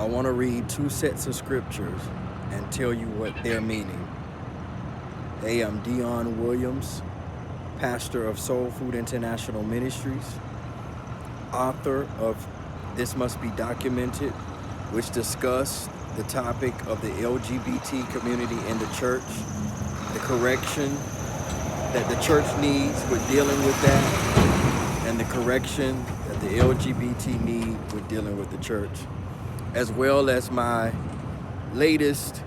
I want to read two sets of scriptures and tell you what they're meaning. Hey, I'm Dion Williams, pastor of Soul Food International Ministries, author of This Must Be Documented, which discuss the topic of the LGBT community in the church, the correction that the church needs with dealing with that, and the correction that the LGBT need with dealing with the church, as well as my latest,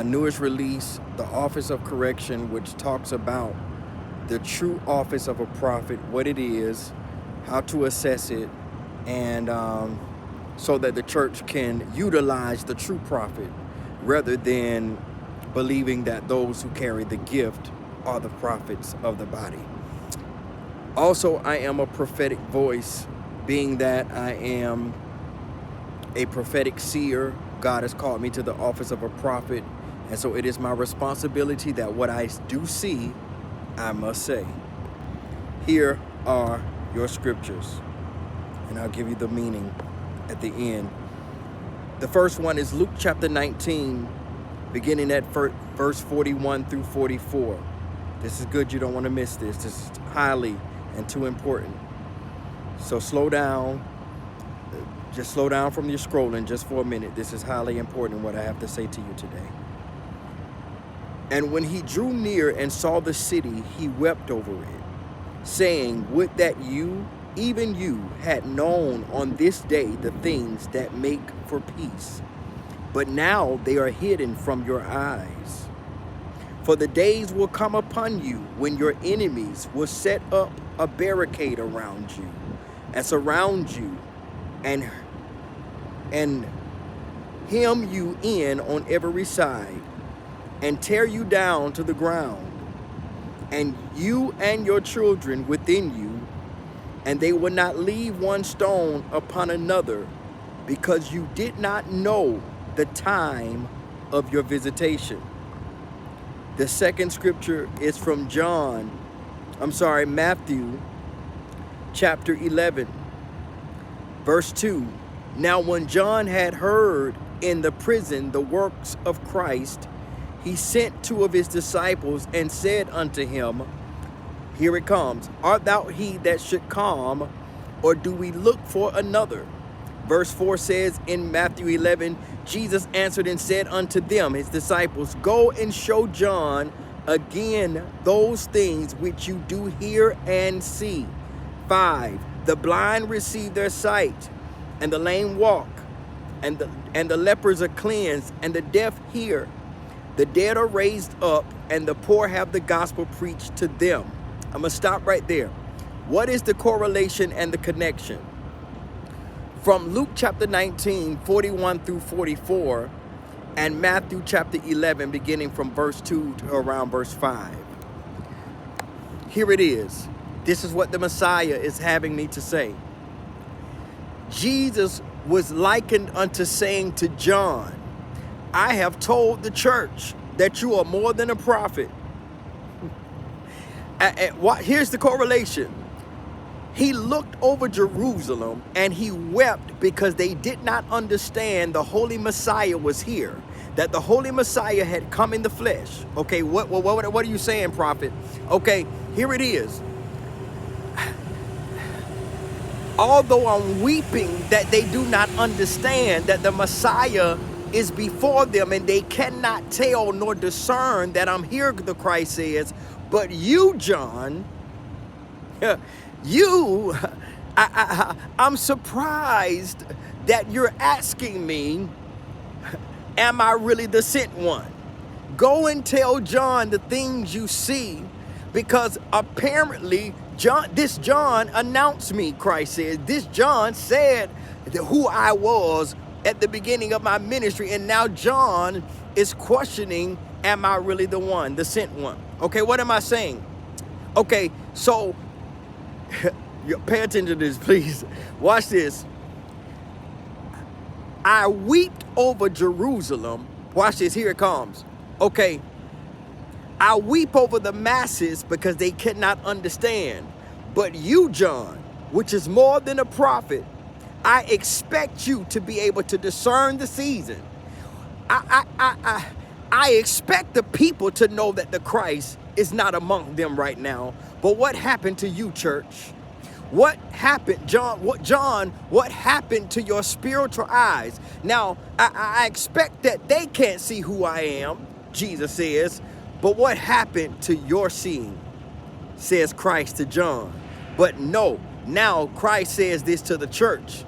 newest release, The Office of Correction, which talks about the true office of a prophet, what it is, how to assess it, and so that the church can utilize the true prophet rather than believing that those who carry the gift are the prophets of the body. Also, I am a prophetic voice, being that I am a prophetic seer. God has called me to the office of a prophet, and so it is my responsibility that what I do see, I must say. Here are your scriptures, and I'll give you the meaning at the end. The first one is Luke chapter 19, beginning at verse 41 through 44. This is good. You don't want to miss this. This is highly and too important. So slow down. Just slow down from your scrolling just for a minute. This is highly important what I have to say to you today. And when he drew near and saw the city, he wept over it, saying, would that you, even you, had known on this day the things that make for peace. But now they are hidden from your eyes. For the days will come upon you when your enemies will set up a barricade around you and surround you and hem you in on every side and tear you down to the ground, and you and your children within you, and they will not leave one stone upon another, because you did not know the time of your visitation. The second scripture is from Matthew chapter 11, verse 2. Now when John had heard in the prison the works of Christ, he sent two of his disciples and said unto him, here it comes, art thou he that should come, or do we look for another? Verse 4 says in Matthew 11, Jesus answered and said unto them, his disciples, go and show John again those things which you do hear and see. 5, the blind receive their sight, and the lame walk, and the lepers are cleansed, and the deaf hear. The dead are raised up, and the poor have the gospel preached to them. I'm going to stop right there. What is the correlation and the connection? From Luke chapter 19, 41 through 44, and Matthew chapter 11, beginning from verse 2 to around verse 5. Here it is. This is what the Messiah is having me to say. Jesus was likened unto saying to John, I have told the church that you are more than a prophet. Here's the correlation. He looked over Jerusalem and he wept because they did not understand the Holy Messiah was here, that the Holy Messiah had come in the flesh. Okay, what are you saying, prophet? Okay, here it is. Although I'm weeping that they do not understand that the Messiah is before them and they cannot tell nor discern that I'm here, the Christ says, but you, John, I'm surprised that you're asking me, am I really the sent one? Go and tell John the things you see, because apparently this John announced me, Christ says. This John said who I was at the beginning of my ministry, and now John is questioning, am I really the one, the sent one? Okay, what am I saying? Okay, so pay attention to this, please. Watch this. I wept over Jerusalem. Watch this, here it comes. Okay, I weep over the masses because they cannot understand. But you, John, which is more than a prophet, I expect you to be able to discern the season. I expect the people to know that the Christ is not among them right now. But what happened to you, church? What happened, John? What happened to your spiritual eyes? Now, I expect that they can't see who I am, Jesus says, but what happened to your seeing, says Christ to John. But no, now Christ says this to the church.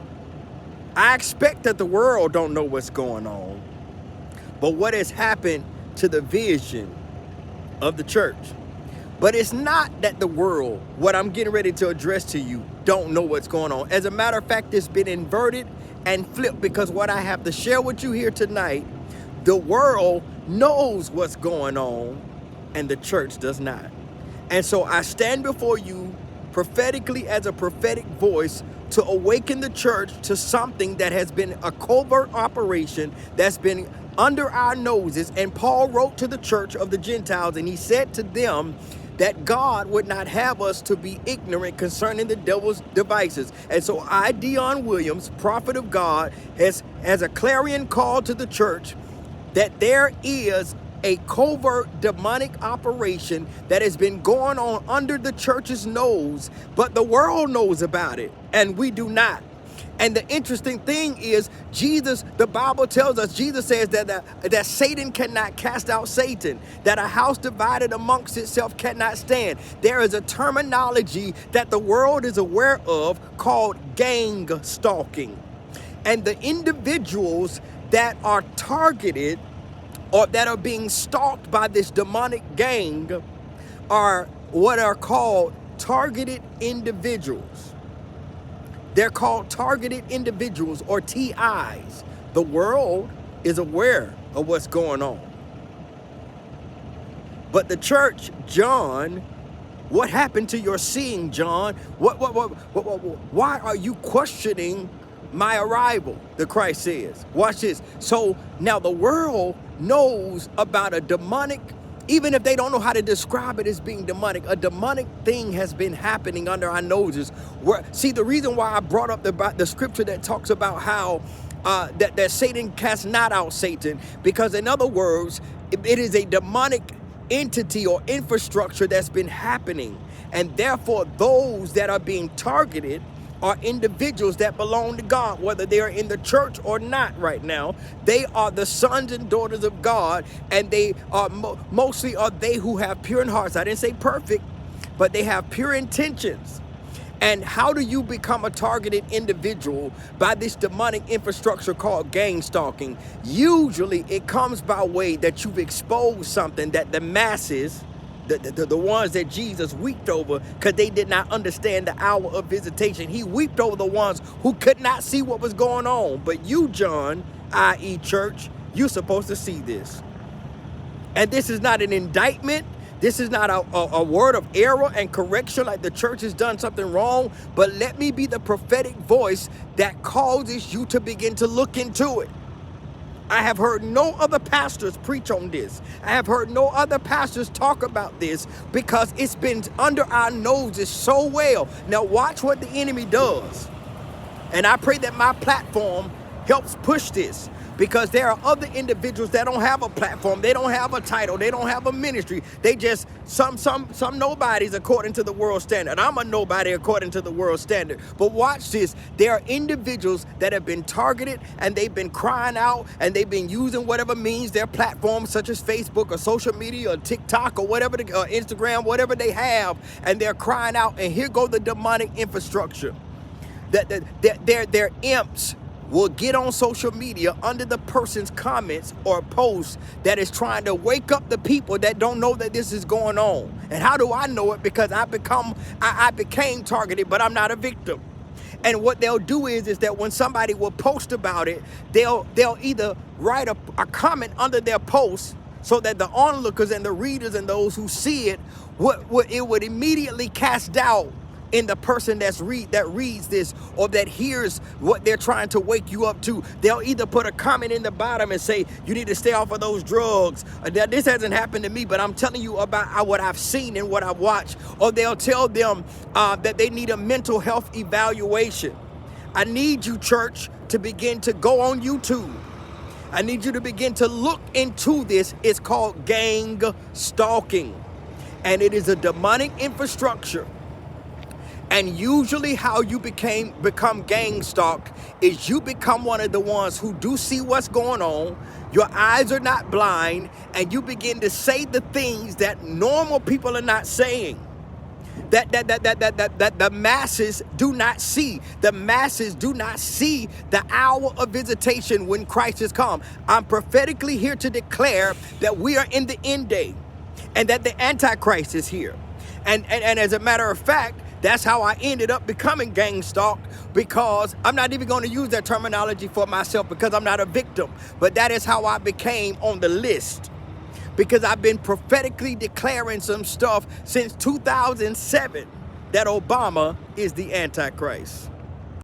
I expect that the world don't know what's going on, but what has happened to the vision of the church? But it's not that the world, what I'm getting ready to address to you, don't know what's going on. As a matter of fact, it's been inverted and flipped, because what I have to share with you here tonight, the world knows what's going on and the church does not. And so I stand before you prophetically as a prophetic voice to awaken the church to something that has been a covert operation that's been under our noses. And Paul wrote to the church of the Gentiles, and he said to them that God would not have us to be ignorant concerning the devil's devices. And so I, Dion Williams, prophet of God, has a clarion call to the church that there is a covert demonic operation that has been going on under the church's nose, but the world knows about it and we do not. And the interesting thing is, Jesus, the Bible tells us, Jesus says that Satan cannot cast out Satan, that a house divided amongst itself cannot stand. There is a terminology that the world is aware of called gang stalking. And the individuals that are targeted or that are being stalked by this demonic gang are what are called targeted individuals. They're called targeted individuals, or TIs. The world is aware of what's going on. But the church, John, what happened to your seeing, John? Why are you questioning my arrival? The Christ says. Watch this. So now the world knows about a demonic, even if they don't know how to describe it as being demonic, a demonic thing has been happening under our noses. See, the reason why I brought up the scripture that talks about how that Satan casts not out Satan, because in other words, it is a demonic entity or infrastructure that's been happening. And therefore, those that are being targeted are individuals that belong to God, whether they are in the church or not right now. They are the sons and daughters of God, and they are mostly are they who have pure hearts. I didn't say perfect, but they have pure intentions. And how do you become a targeted individual by this demonic infrastructure called gang stalking? Usually it comes by way that you've exposed something that the masses, the ones that Jesus wept over, because they did not understand the hour of visitation. He wept over the ones who could not see what was going on. But you, John, i.e. church, you're supposed to see this. And this is not an indictment. This is not a word of error and correction like the church has done something wrong. But let me be the prophetic voice that causes you to begin to look into it. I have heard no other pastors preach on this. I have heard no other pastors talk about this, because it's been under our noses so well. Now watch what the enemy does. And I pray that my platform helps push this, because there are other individuals that don't have a platform. They don't have a title. They don't have a ministry. They just some nobodies according to the world standard. I'm a nobody according to the world standard. But watch this. There are individuals that have been targeted, and they've been crying out, and they've been using whatever means, their platforms such as Facebook or social media or TikTok or whatever, Instagram, whatever they have, and they're crying out. And here go the demonic infrastructure. They're imps will get on social media under the person's comments or posts that is trying to wake up the people that don't know that this is going on. And how do I know it? Because I became targeted, but I'm not a victim. And what they'll do is that when somebody will post about it, they'll either write a comment under their post so that the onlookers and the readers and those who see it would immediately cast doubt in the person that reads this or that hears what they're trying to wake you up to. They'll either put a comment in the bottom and say, you need to stay off of those drugs. This hasn't happened to me, but I'm telling you about what I've seen and what I've watched. Or they'll tell them that they need a mental health evaluation. I need you, church, to begin to go on YouTube. I need you to begin to look into this. It's called gang stalking. And it is a demonic infrastructure. And usually how you become gang stalk is you become one of the ones who do see what's going on. Your eyes are not blind, and you begin to say the things that normal people are not saying. That the masses do not see. The masses do not see the hour of visitation when Christ has come. I'm prophetically here to declare that we are in the end day and that the Antichrist is here. And as a matter of fact, that's how I ended up becoming gang stalked, because I'm not even going to use that terminology for myself because I'm not a victim. But that is how I became on the list, because I've been prophetically declaring some stuff since 2007 that Obama is the Antichrist.